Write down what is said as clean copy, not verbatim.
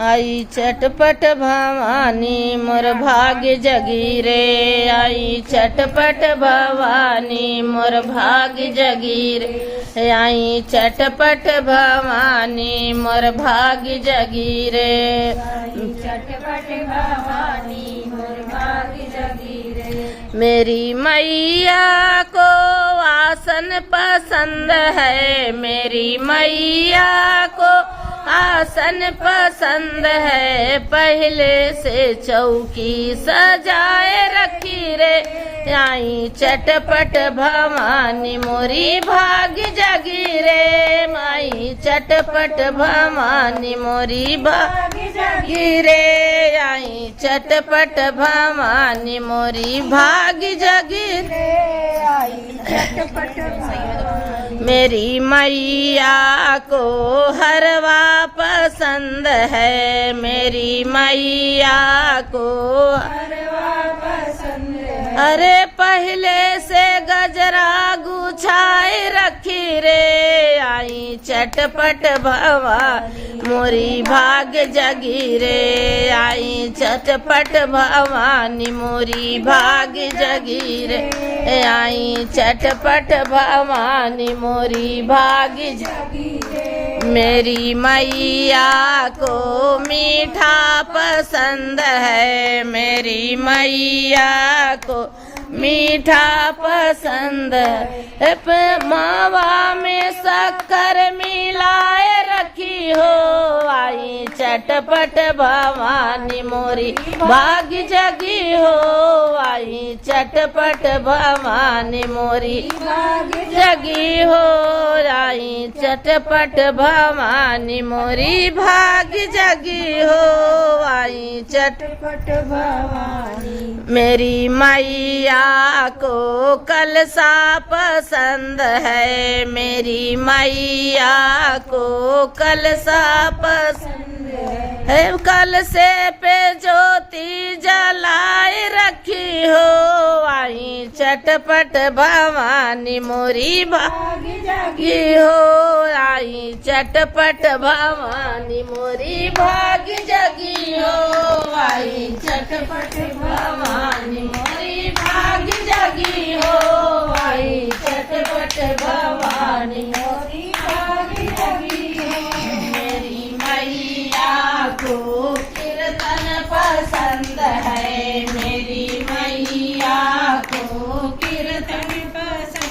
आई चटपट भवानी मोर भाग्य जगी रे, आई चटपट भवानी मोर भाग्य जगी रे, आई चटपट भवानी मोर भाग्य जगी रे, चटपट भवानी मोर भाग्य जगी रे। मेरी मैया को आसन पसंद है, मेरी मैया को आसन पसंद है, पहले से चौकी सजाए रखी रे, आई चटपट भवानी मोरी भाग्य जगी रे, माई चटपट भवानी मोरी भाग्य जगी रे, आई चटपट भवानी मोरी भाग्य जगी रे, आई चटपट मेरी मैया को हरवा पसंद है, मेरी मैया को हरवा पसंद है, अरे पहले से गजरा गुछाए रखी रे, आई चटपट भवा मोरी भाग्य जगी रे, आई चटपट भवानी मोरी भाग्य जगी रे, आई चटपट भवानी मोरी भाग्य जगी रे। मेरी मैया को मीठा पसंद है, मेरी मैया को मीठा पसंद है, मावा में शक्कर मिलाए रखी हो, आई चटपट भवानी मोरी भाग्य जगी हो, आई चटपट भवानी मोरी भाग्य जगी हो, आई चटपट भवानी मोरी भाग्य जगी हो, आई चटपट भवानी। मेरी मैया को कलसा पसंद है, मेरी मैया को कलसा पसंद है, कलसे पे ज्योति जलाए रखी हो, आई चटपट भवानी मोरी भाग्य जगी हो, आई चटपट भवानी मोरी भाग्य जगी हो, आई चटपट भवानी मोरी भाग्य जगी हो।